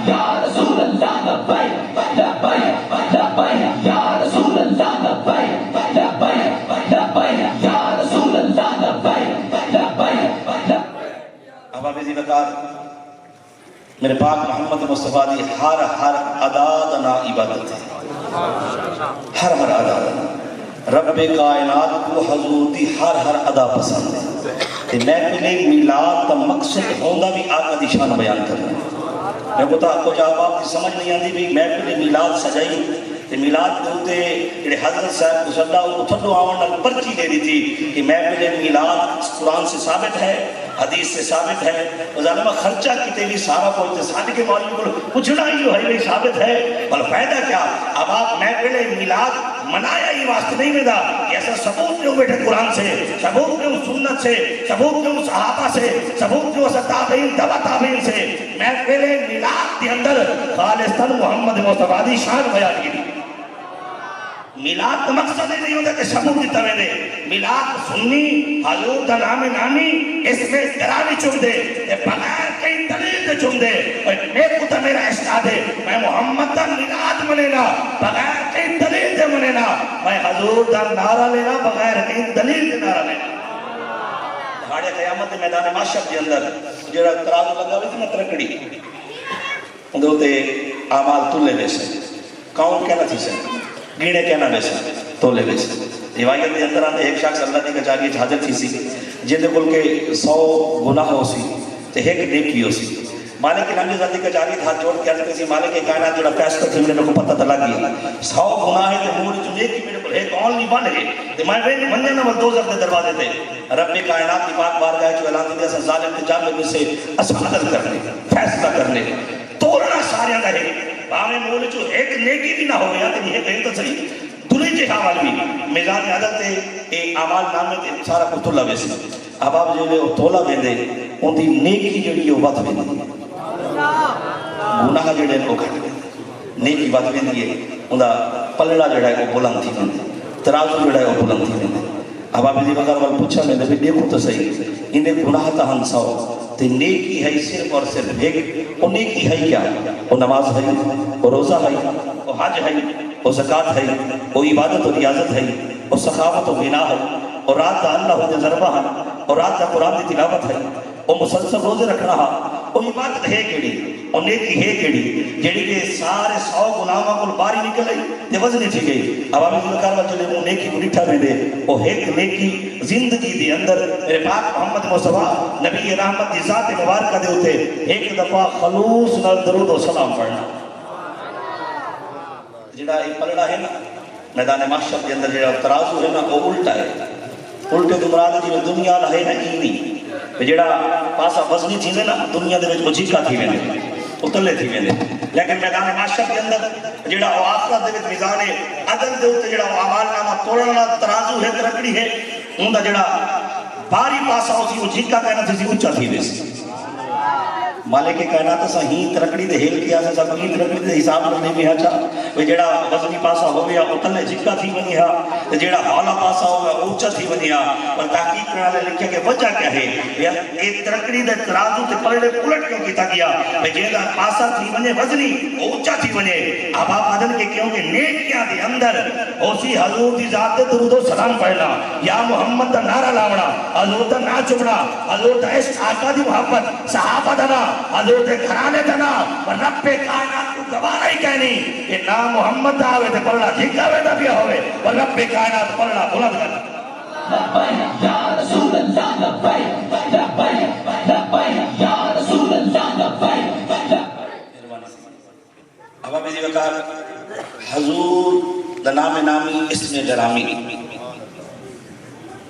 یا رسول اللہ لبیک لبیک لبیک یا رسول اللہ لبیک لبیک لبیک یا رسول اللہ لبیک لبیک احباب عزیز وقار میرے پاک محمد مصطفیٰ دی ہر ادا دنا عبادت ہے ہر ادا دنا رب کائنات کو حضور دی ہر ادا پسند ہے کہ محفل میلاد کا مقصد ہوندہ بھی آقا دی شان بیان کرنا میں بتا کو جب آپ کی سمجھ نہیں آتی بھی محفل میلاد سجائی کہ میلاد کے ہوتے جڑے حضرت صاحب کو صدا وہ تھڈو آون پرچی دے دی تھی کہ محفل میلاد قرآن سے ثابت ہے حدیث سے ثابت ہے اور ظالمہ خرچہ کیتے بھی سارا کوئی تصادق کے معلوم کو پوچھنا ہی جو ہے بھی ثابت ہے بل فائدہ کیا اب آپ محفل میلاد منایا ہی واسطے نہیں ملا ایسا ثبوت جو بیٹھے قرآن سے ثبوت جو سنت سے ثبوت جو صحابہ سے ثبوت جو تابعین تبع تابعین سے محفل میلاد کے اندر خالصتاً محمد مصطفیٰ دی شان بیان کی میلاد کا مقصد نہیں ہوتا کہ ثبوت دیتا میں دے میلاد سنی حضور دا نام نامی اس میں درانی چم دے بغیر کئی دلیل دے چم دے میں کو تا میرا اشتاد ہے میں محمد دا میلاد منینا بغیر کئی دلیل دے منینا میں حضور دا نعرہ لینا بغیر کئی دلیل دے نعرہ لینا دھاڑے قیامت میدان معاشر کے اندر جڑا ترازو لگا ہوئی تھی نا ترکڑی اندر ہوتے اعمال تلے لے سے کاؤنٹ کہنا تھی سے گیڑے کہنا بے سے تولے بے سے روایت کے اندر آتے ایک شخص اللہ نے کچھ آگے حاضر تھی سی جن کل کے 100 گناہ ہو سی تو ایک نیکی ہو سی مالک کی نامی ذاتی کچھ آگے ہاتھ جوڑ کے عرض کرتی مالک کائنات جوڑا فیصلہ تھی میرے کو پتہ تلا گیا 100 گناہ ہے تو مور جو نیکی میرے کو ایک اونلی ون ہے تو میں بین بننے نہ وہ 2 زبدے دروازے تھے رب کائنات کی پاک بار گئے جو اعلان دیا سے ظالم کے جام میں سے اسفادل کرنے فیصلہ کرنے توڑنا سارے رہے باہمیں مول جو ایک نیکی بھی نہ ہو گیا تو یہ کہیں تو صحیح دلی جے حوال بھی میزان عدد تے ایک اعمال نامے تے سارا کچھ تولا ویسے اب آپ جو لے وہ تولا ویندے ان دی نیکی جڑی وہ بات ویندی گناہ جڑے وہ گھٹ ویندے نیکی بات ویندی ہے ان دا پلڑا جڑا ہے وہ بلند تھی ویندے ترازو جڑا ہے وہ بلند تھی ویندے اب آپ دی وقار وال پوچھا میں دے دیکھو تو صحیح انہیں گناہ تا ہنساؤ تے نیکی ہے صرف اور صرف ایک وہ نیکی ہے کیا وہ نماز ہے وہ روزہ ہے وہ حج ہے وہ زکاة ہے وہ عبادت و ریاضت ہے وہ سخاوت و غنا ہے اور رات دا اللہ ہوتے ضربہ ہے اور رات دا قرآن دی تلاوت ہے وہ مسلسل روزے رکھنا ہے وہ عبادت ہے کیڑی اور نیکی ہے کیڑی جیڑی کہ سارے 100 گناہوں کو باری نکل آئی یہ وزنی تھی گئی اب آپ اس کاروا چلے وہ نیکی کو نٹھا میں دے وہ ایک نیکی زندگی دی اندر میرے پاک محمد مصطفیٰ نبی رحمت دی ذات مبارکہ دے ہوتے ایک دفعہ خلوص نال درود و سلام پڑھنا جڑا ایک پلڑا ہے نا میدان معاشر کے اندر جڑا ترازو ہے نا وہ الٹا ہے الٹے تو مراد جی دنیا دا ہے نا اینی جڑا پاسا وزنی چیزیں نا دنیا دے وچ مجھیکا تھی ویندے اتلے تھی ویندے لیکن میدان معاشر کے اندر جڑا آخرت دے وچ میزان عدل دے اوتے جڑا اعمال نامہ توڑن والا ترازو ہے ترکڑی ہے اوندا جڑا باری پاسا اسی مجھیکا کہنا تھی اونچا تھی ویسی مالک کائنات سا ہی ترکڑی دے ہیل کیا سا ہی ترکڑی دے حساب کرنے میں اچھا وہ جڑا وزنی پاسا ہو گیا وہ تلے جھکا تھی بنی ہا جڑا حالا پاسا ہو گیا اونچا تھی بنی ہا پر تحقیق کرنے والے لکھا کہ وجہ کیا ہے یہ ترکڑی دے ترازو تے پلڑے پلٹ کیوں کیتا گیا وہ جڑا پاسا تھی بنے وزنی اونچا تھی بنے اب آپ آدن کے کیوں کہ نیکیاں دے اندر اسی حضور دی ذات دے درود و سلام پڑھنا یا محمد دا نعرہ لاونا حضور دا نا چمنا حضور دا عشق آقا دی محبت صحابہ دا نا حضور دے گھرانے دا نا اور رب کائنات کو گوارا ہی کہنی کہ نا محمد دا آوے دے پڑھنا جھکا وے دا بھی ہوئے اور رب کائنات پڑھنا بلند کرنا لبیک یا رسول اللہ لبیک لبیک لبیک یا رسول اللہ لبیک اب آپ یہ وقار حضور دا نام نامی اسم گرامی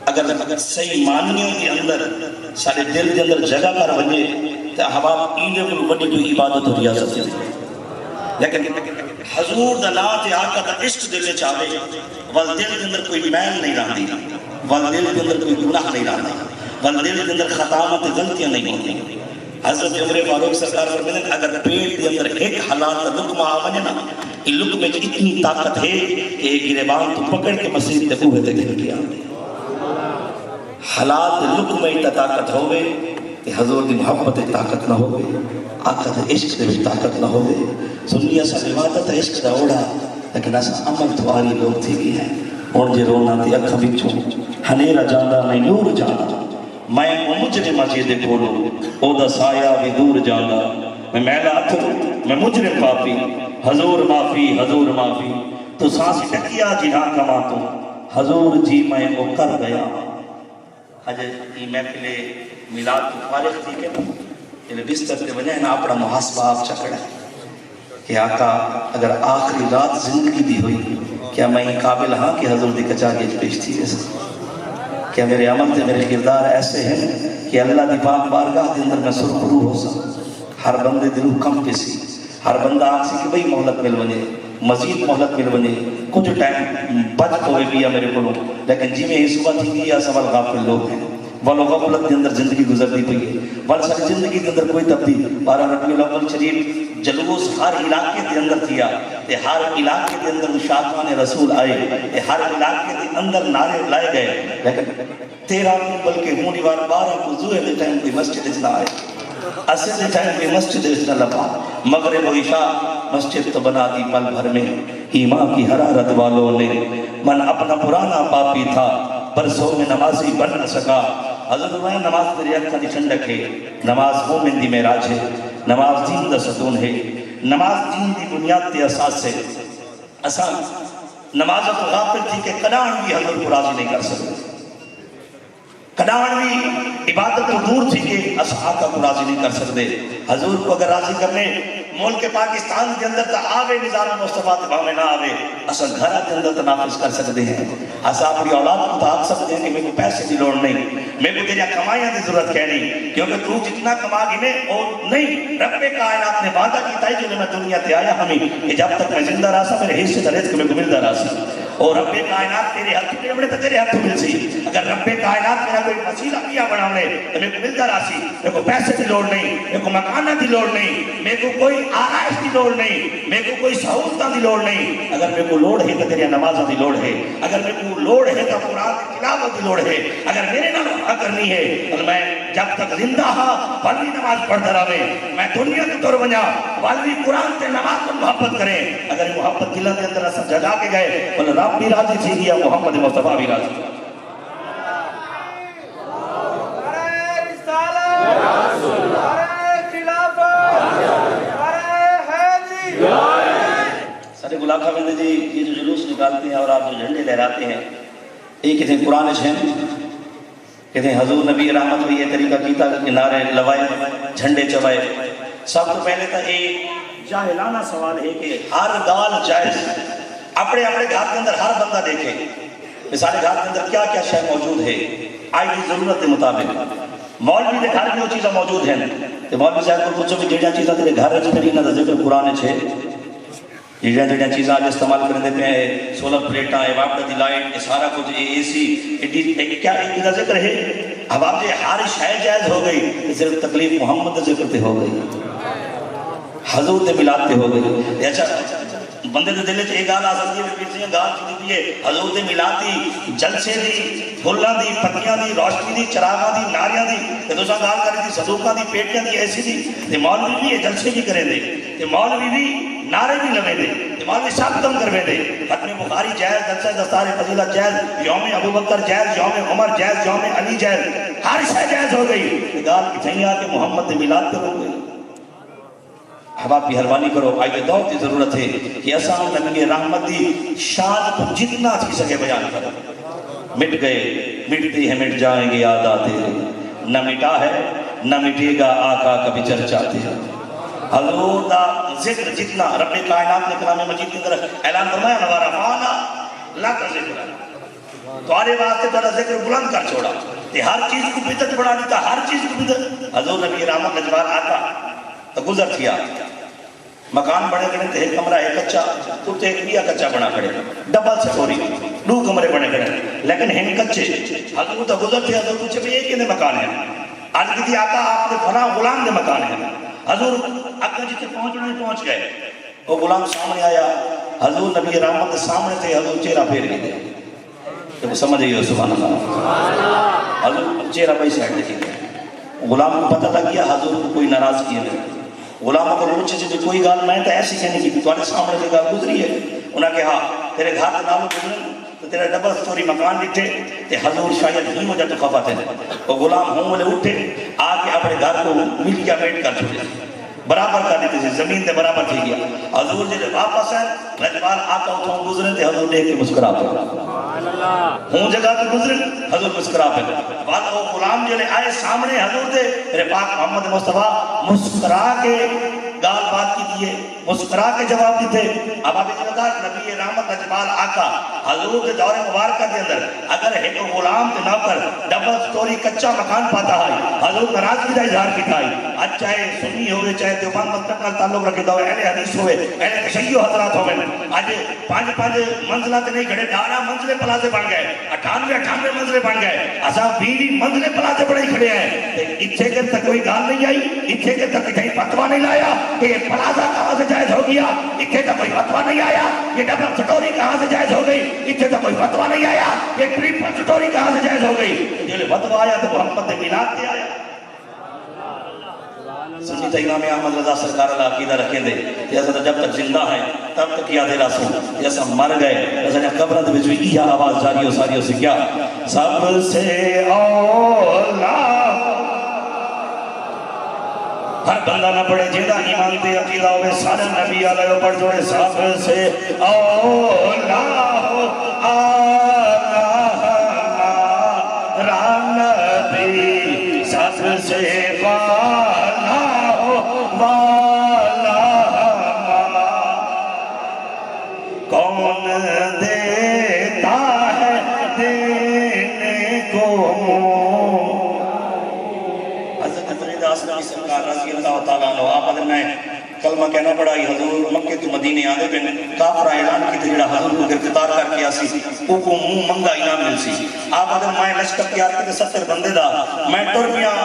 اگر صحیح معنیوں کے اندر سارے دل کے اندر جگہ کر بنے تو حباب ایندے کو بڑی کوئی عبادت ہو ریاضت ہے لیکن حضور دا نام آقا دا عشق دل میں چاہے وال دل کے اندر کوئی میل نہیں رہتی وال دل کے اندر کوئی گناہ نہیں رہتا وال دل کے اندر خطامت غلطیاں نہیں ہوتی حضرت عمر فاروق سرکار فرمائیں اگر پیٹ کے اندر ایک حالات لقمہ آونے نا یہ لقمے میں اتنی طاقت ہے کہ ایک گریبان تو پکڑ کے مسیح تے اوہ تے گھر کیا حالات لقمے اتنا طاقت ہوئے کہ حضور دی محبت طاقت نہ ہوئے آقا دے عشق دے طاقت نہ ہوئے سنی ایسا عبادت عشق دا اوڑا لیکن ایسا عمل تواری لوگ تھی بھی ہیں اور جے رونا تی اکھا بچوں ہنیرہ جانا نہیں نور جانا میں مجرم مجید کھولو او دا سایہ بھی دور جانا میں میلا اتھر میں مجرم پاپی حضور معافی تو سانسی ٹکیا جنہاں کما تو حضور جی میں وہ کر گیا حجر یہ محفل میلاد کی فارغ تھی کہ یہ بستر کے وجہ نا اپنا محاسبہ آپ چکڑا کہ آقا اگر آخری رات زندگی دی ہوئی کیا میں قابل ہاں کہ حضور دی کچاگی پیش تھی جیسے کیا میرے عمل تے میرے کردار ایسے ہیں کہ اللہ دی پاک بارگاہ دے اندر میں سرخرو ہو سا ہر بندے دلو کم پیسی ہر بندہ آگ سے کہ بھئی محلت مل بنے مزید محلت مل بنے کچھ ٹائم بچ ہوئے بھی میرے کو لیکن جی میں یہ صبح تھی گئی یا سوال غافل لوگ ہیں والو غفلت کے اندر زندگی گزر دی پئی ہے وال ساری زندگی کے اندر کوئی تبدیل 12 ربیع الاول شریف جلوس ہر علاقے کے اندر کیا تے ہر علاقے کے اندر شاہدان رسول آئے تے ہر علاقے کے اندر نعرے لائے گئے لیکن 13 بلکہ ہونی بار 12 کو زوئے دے ٹائم کوئی مسجد اجنا آئے اسے دے ٹائم کوئی مسجد اجنا لبا مغرب و عشاء مسجد تو بنا دی پل بھر میں ایمان کی حرارت والوں نے من اپنا پرانا پاپی تھا برسوں میں نمازی بن نہ سکا حضرت میں نماز تیری اکھا دی ٹھنڈک ہے نماز مومن دی معراج ہے نماز دین دا ستون ہے نماز دین دی بنیاد تے اساس ہے آسان نماز تو غافل تھی کہ کدان بھی حضرت کو راضی نہیں کر سکتے کدان بھی عبادت تو دور تھی کہ آقا کو راضی نہیں کر سکتے حضور کو اگر راضی کرنے ملک پاکستان کے اندر تا آوے نظام مصطفیٰ تباہ نہ آوے اصل گھرہ کے اندر تا نافذ کر سکتے ہیں ایسا اپنی اولاد کو تا آگ سکتے ہیں کہ میں کو پیسے دی لوڑ نہیں میں کو تیریا کمائیاں دی ضرورت کہہ نہیں کیونکہ تو جتنا کما گی میں اور نہیں رب کائنات نے وعدہ کیتا ہے جو میں دنیا تے آیا ہمیں کہ جب تک میں زندہ رہا سا میرے حصے درست کو میں کو ملتا رہا سا اور رب کائنات تیرے ہاتھ میں بڑے تیرے ہاتھ مل سی اگر رب کائنات میرا کوئی وسیلہ کیا بناونے تو میں کو ملتا رہا سی میں کو پیسے دی لوڑ نہیں میں کو مکانہ دی لوڑ نہیں میں کو کوئی آرائش دی لوڑ نہیں میں کو کوئی سہولتہ دی لوڑ نہیں اگر میں کو لوڑ ہے تو تیریا نمازہ دی لوڑ ہے اگر میں کو لوڑ ہے تو قرآن کی تلاوت دی لوڑ ہے اگر میرے نمازہ کرنی ہے تو میں جب تک زندہ ہاں والوی نماز پڑھتا رہے میں دنیا کے طور بنیا والوی قرآن سے نماز کو محبت کریں اگر محبت دلہ کے اندر اثر جگا کے گئے بل رب بھی راضی تھی گیا محمد مصطفیٰ بھی راضی سارے گلاب خواہ بندے جی یہ جو جلوس نکالتے ہیں اور آپ جو جھنڈے لہراتے ہیں یہ کہتے ہیں قرآن چھین کہتے ہیں حضور نبی رحمت بھی یہ طریقہ کیتا کہ نعرے لوائے جھنڈے چوائے سب تو پہلے تھا ایک جاہلانہ سوال ہے کہ ہر دال جائز اپنے اپنے گھر کے اندر ہر بندہ دیکھے مثال گھر کے اندر کیا کیا شے موجود ہے آئی کی ضرورت کے مطابق مولوی کے گھر میں وہ چیزیں موجود ہیں تو مولوی صاحب کو پوچھو کہ جیڑا چیزیں تیرے گھر ہے تیری نہ ذکر قرآن چھے جہاں چیزاں اج استعمال کرتے پہ سولر پلیٹاں وابڈ دی لائٹ سارا کچھ اے سی کیا ایک ذکر ہے اب آپ ہر شے جائز ہو گئی صرف تکلیف محمد دے ذکر تے ہو گئی حضور دے ملاد تے ہو گئی اچھا بندے دے دل وچ ایک گل آ سکتی ہے پھر گال کی ہے حضور دے ملاد دی جلسے دی پھلاں دی پتیاں دی روشنی دی چراغاں دی ناریاں دی تے تساں گال کری دی صدوقاں دی پیٹیاں دی ایسی دی تے مولوی بھی جلسے بھی کرے دے تے مولوی بھی نعرے بھی لگے دے تے مولوی سب کم کروے دے ختم بخاری جائز جلسہ دستار فضیلت جائز یوم ابو بکر جائز یوم عمر جائز یوم علی جائز ہر شے جائز ہو گئی تے گال کتھیں آ کہ محمد دے ملاد تے ہو گئی اب آپ مہربانی کرو آئیے دور کی ضرورت ہے کہ ایسا نبی رحمت دی شان کو جتنا تھی سکے بیان کرو مٹ گئے مٹتے ہیں مٹ جائیں گے یاد آتے نہ مٹا ہے نہ مٹے گا آقا کبھی چرچا تیرا حضور دا ذکر جتنا رب کائنات نے کلام مجید کے اندر اعلان فرمایا نوارا فانا لا کا ذکر تمہارے واسطے تیرا ذکر بلند کر چھوڑا تے ہر چیز کو بدعت بنا دیتا ہر چیز کو بدعت حضور نبی رحمت نجوان آقا تو گزر تھیا مکان بنے گئے تھے ایک کمرہ ایک کچا تو ایک بیا کچا بنا کھڑے ڈبل سٹوری دو کمرے بنے گئے لیکن ہیں کچے حضور تو گزر تھے حضور پوچھے بھی ایک ہی مکان ہے آج کی تھی آقا آپ کے فلاں غلام دے مکان ہے حضور آقا جتنے پہنچ گئے وہ غلام سامنے آیا حضور نبی رحمت سامنے تھے حضور چہرہ پھیر گئے تو سمجھ گئے سبحان اللہ حضور چہرہ پہ سائڈ دیکھیں گے غلام کو پتہ لگ گیا حضور کو کوئی ناراض کیے نہیں غلاموں کو پوچھے جی کوئی گال میں تو ایسی کہنے کی تمہارے سامنے کی گال گزری ہے انہوں نے کہا تیرے گھر کے نالوں گزرے تو تیرا ڈبل سٹوری مکان ڈٹھے تے حضور شاید ہی مجھے تو خفا تھے وہ غلام ہوں بولے اٹھے آ کے اپنے گھر کو ملیا میٹ کر چھوڑے برابر کر دیتے تھے زمین دے برابر تھی گیا حضور جی واپس ہے رجبال آقا اتھوں گزرے تے حضور دیکھ کے مسکرا پہ ہوں جگہ کے گزرے حضور مسکرا پہ بعد وہ غلام جو آئے سامنے حضور دے میرے پاک محمد مصطفیٰ مسکرا کے گال بات کی دیئے مسکرا کے جواب دیتے اب آپ اتنا نبی رحمت نجبال آقا حضور کے دور مبارکہ کے اندر اگر ایک غلام کے نوکر ڈبل سٹوری کچا مکان پاتا ہے حضور ناراضگی کا اظہار کیتا ہے آج چاہے سنی ہوئے چاہے دیوبند مکتب نال تعلق رکھے دو اہل حدیث ہوئے اہل تشیع حضرات ہوئے آج پانچ منزلات نہیں گھڑے 18 منزلیں پلازے بن گئے 98 منزلیں بن گئے اساں 20 منزلیں پلازے بڑے کھڑے ہیں اتھے کے تک کوئی گال نہیں آئی اتھے کے تک کہیں فتویٰ نہیں لایا کہ یہ پلازہ کہاں سے جائز ہو گیا اتھے تک کوئی فتویٰ نہیں آیا یہ ڈبل سٹوری کہاں سے جائز ہو گئی اتھے تک کوئی فتویٰ نہیں آیا یہ ٹرپل سٹوری کہاں سے جائز ہو گئی یہ فتویٰ آیا تو محمد دے ملاد تے آیا سنیتا امام احمد رضا سرکار اللہ عقیدہ رکھیں دے جیسا جب تک زندہ ہیں تب تک یاد راسوں جیسا مر گئے جیسا قبرت میں جو یہ آواز جاری ہو ساری ہو سے کیا سب سے اولا ہر بندہ نہ پڑے جیدہ ایمان دے عقیدہ ہوئے سارا نبی علیہ پڑھ جوڑے سب سے اولا نبی سب سے والا کون دیتا ہے دینے کو حضرت عیسیٰ سرکار رضی اللہ تعالیٰ عنہ آپ اگر میں کلمہ کہنا پڑا ہی حضور مکہ تو مدینے آدھے بن کافرہ اعلان کی تجھڑا حضور کو گرفتار کر کے آسی او کو منہ منگا انعام مل سی آپ اگر میں لشکر تیار کے 70 بندے دا میں ٹرمیاں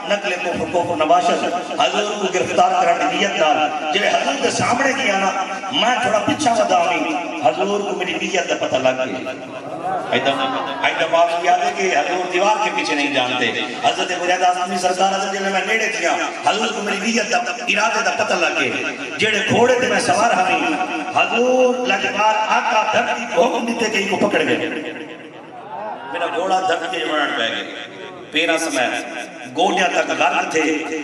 نقل کو نباشت حضور کو گرفتار کرنے نیت دار جب حضور کے سامنے کیا نا میں تھوڑا پچھا بداؤں حضور کو میری نیت دا پتہ لگ گئی ایدہ باپ یاد ہے کہ حضور دیوار کے پیچھے نہیں جانتے حضرت مرید آسمی سرکار حضرت جلے میں نیڑے تھیا حضور کو میری نیت دا ارادے دا پتہ لگ گئی جیڑے گھوڑے تھے میں سوار ہمیں حضور لجبال آقا دھرتی کو حکم دیتے کہ کو پکڑ گئے میرا گھوڑا دھرتی کے مرن پہ گئے پیرا سمے گوڑیاں تک غرق تھے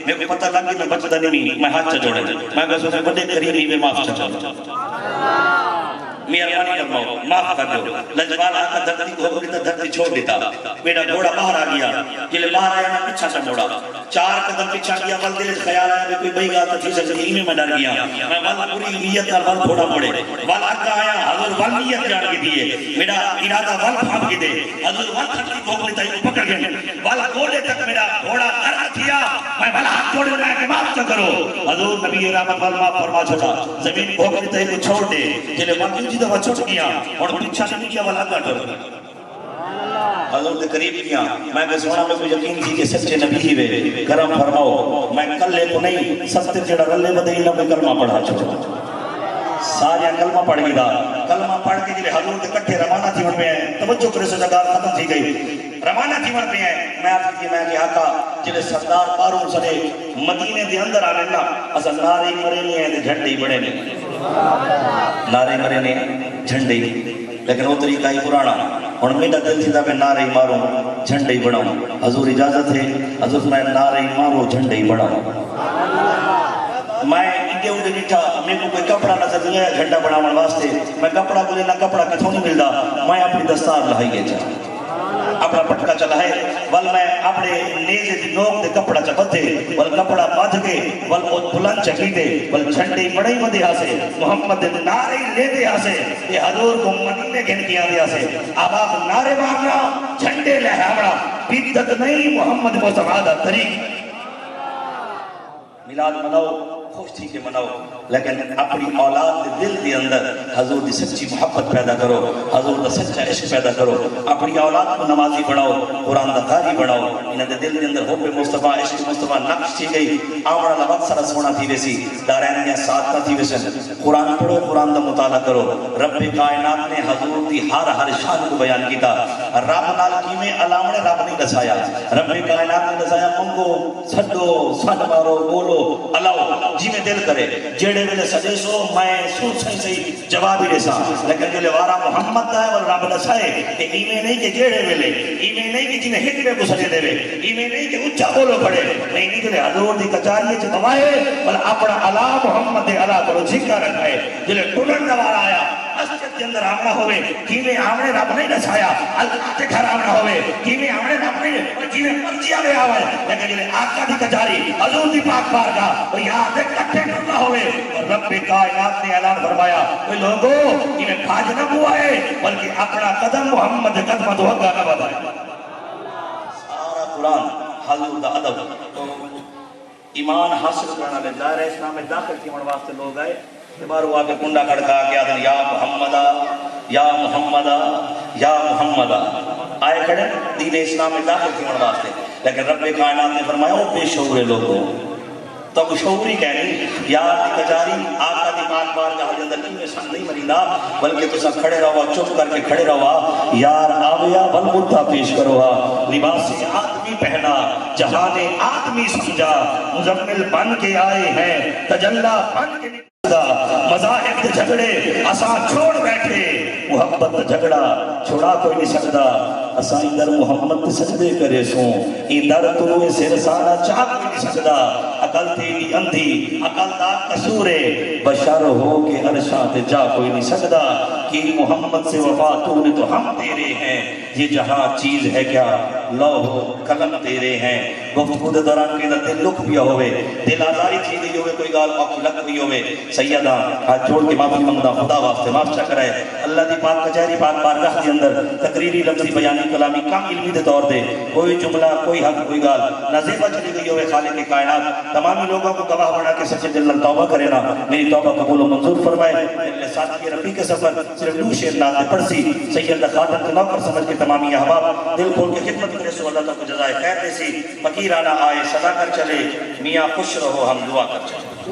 میں کو پتہ لگ گئی میں بچتا نہیں میں ہاتھ چا جوڑے میں کہا سوچے بڑے قریبی میں معاف چا جوڑے مہربانی فرماؤ معاف کر دو. لجپال آقا دھرتی کو حکم دیتا, دھرتی چھوڑ دیتا. میرا گھوڑا باہر آ گیا, جلے باہر آیا میں پیچھا سے موڑا, 4 قدم پیچھا گیا. ول دل خیال آیا کوئی بئی گا تو تھی سکتی میں ڈر گیا. میں ول پوری نیت کر ول گھوڑا موڑے. ول آقا آیا, حضور ول نیت جان کے دیے, میرا ارادہ ول پھاپ کے دے. حضور ول دھرتی کو حکم دیتا ہے پکڑ گئے. ول گھوڑے تک میرا گھوڑا کر دیا. میں ول ہاتھ جوڑے میں کہ معاف نہ کرو. حضور نبی رحمت ول معاف فرما چھوڑا. زمین کو حکم دیتا ہے کو چھوڑ دے. جلے ول جی دفعہ چھوٹ گیا اور پیچھا سے کیا ول آقا ٹر گیا. حضور دے قریب کیا, میں کہ سونا میں کو یقین تھی کہ سچے نبی ہی وے, کرم فرماؤ. میں کلے کو نہیں سستے جڑا رلے بدے نہ کوئی کلمہ پڑھا چھوڑا. سارے کلمہ پڑھ گیا. کلمہ پڑھ کے جلے حضور دے کٹھے روانہ تھی میں توجہ کرے سو جگہ ختم تھی گئی. روانہ تھی میں میں آپ کی میں کہ آقا جلے سردار پاروں سنے مدینے دے اندر آنے نا اصلا نعرے مرے نہیں ہیں جھنڈے ہی بڑے نہیں. نعرے مرے نہیں جھنڈے ہی, لیکن وہ طریقہ ہی پرانا. اور میرا دل تھی تھا میں نعرے ماروں جھنڈے ہی بڑھاؤں. حضور اجازت ہے, حضور میں نعرے مارو جھنڈے ہی بڑھاؤں. میں انڈے اندے نیٹھا, میں کو کوئی کپڑا نظر نہیں آیا جھنڈا بڑھاؤں واسطے. میں کپڑا بولے نہ کپڑا کتھوں نہیں ملتا. میں اپنی دستار لہائیے جا اپنا پٹکا چلا ہے. ول میں اپنے نیزے دی نوک دے کپڑا چا بدھے, ول کپڑا بدھ کے ول بلند چکی دے, ول جھنڈے بڑے بدے ہاسے, محمد نعرے لے دے ہاسے, یہ حضور کو مدینے گھن کیا دے ہاسے. اب آپ نعرے مارنا جھنڈے لہراونا بدت نہیں, محمد مصطفیٰ دا طریق. میلاد مناؤ خوش تھی کہ مناؤ, لیکن اپنی اولاد دے دل دے اندر حضور دی سچی محبت پیدا کرو, حضور دا سچا عشق پیدا کرو. اپنی اولاد کو نمازی بناؤ, قرآن دا قاری بناؤ. انہاں دے دل دے اندر حب مصطفیٰ عشق مصطفیٰ نقش تھی گئی. آمڑا لبت سارا سونا تھی ویسی, دارین دیا ساتھ نہ تھی ویسن. قرآن پڑھو, قرآن دا مطالعہ کرو. رب کائنات نے حضور دی ہر شان کو بیان کیتا. رب نال کیویں علامے رب نہیں دسایا. رب کائنات نے دسایا منگو سڈو سڈ مارو بولو الاؤ جی میں دل کرے. جیڑے ویلے سجے سو میں سو صحیح جواب ہی دیسا, لیکن جلے وارا محمد دا ہے ول رب دسائے کہ ایویں نہیں کہ جیڑے ویلے, ایویں نہیں کہ جنہیں ہکڑے کو سجے دے وے, ایویں نہیں کہ اچھا بولو پڑے. نہیں جلے حضور دی کچاری چ گوائے ول اپنا الا محمد دے الا کرو ذکر رکھائے. جلے ٹنن دا وارا آیا مسجد کے اندر آمنا ہوئے کیویں آمنے رب نہیں دسایا. اللہ کے گھر آمنا ہوئے کیویں آمنے رب نہیں اور کیویں مرضی آوے آوے, لیکن جلے آقا دی کچاری حضور دی پاک بارگاہ وہ یاد اکٹھے ٹرنا ہوئے. اور رب کائنات نے اعلان فرمایا کوئی لوگوں انہیں بھاج نہ بوائے بلکہ اپنا قدم محمد قدم دھوگا نہ بدائے. سارا قرآن حضور دا ادب. ایمان حاصل کرنا لے دائرہ اسلام میں داخل کی من واسطے لوگ آئے بارو آ کے کنڈا کھڑکا کے آدھن یا محمدہ یا محمدہ یا محمدہ آئے کھڑے دین اسلام میں داخل کی من واسطے. لیکن رب کائنات نے فرمایا وہ بے شعور لوگوں تو شعوری کہنی یار دی کجاری آقا دی پاک بارگاہ دے اندر کیویں سن نہیں مریدا, بلکہ تسا کھڑے رہو چپ کر کے کھڑے رہو. یار آویا ول مدعا پیش کرو, لباس آدمی پہنا جہان آدمی سمجھا, مزمل بن کے آئے ہیں تجلا بن کے مذاہب دے جھگڑے اساں چھوڑ بیٹھے, محبت جھگڑا چھوڑا کوئی نہیں سکتا. اساں ادھر محمد سجدے کرے سوں ادھر تو سر سارا چاہ کوئی نہیں سکتا. عقل تیری اندھی عقل دا قصورے بشر ہو کے عرشاں تے جا کوئی نہیں سکتا. کہ محمد سے وفا تو نے تو ہم تیرے ہیں, یہ جہاں چیز ہے کیا لوح قلم تیرے ہیں. گفتگو دے دوران کے اندر دل لکھ پیا ہوئے, دل آزاری تھی گئی ہوئے, کوئی گال آنکھ لگ گئی ہوئے, سیدہ ہاتھ جوڑ کے معافی منگتا خدا واسطے معاف چا کرائے. اللہ دی پاک کچہری پاک بارگاہ کے اندر تقریری لفظی بیانی کلامی کام علمی دے طور دے کوئی جملہ کوئی حق کوئی گال نازیبہ چلی گئی ہوئے خالق کائنات تمامی لوگوں کو گواہ بنا کے سچے دل توبہ کرے نا. میری توبہ قبول و منظور فرمائے. میرے ساتھ یہ رفیق سفر صرف دو شیر نام پڑھ سی سید خاتم کے نوکر سمجھ کے تمامی احباب دل کھول کے خدمت کرے سو اللہ تعالیٰ کو جزائے خیر دے سی. فقیرانہ آئے صدا کر چلے, میاں خوش رہو ہم دعا کر چلے.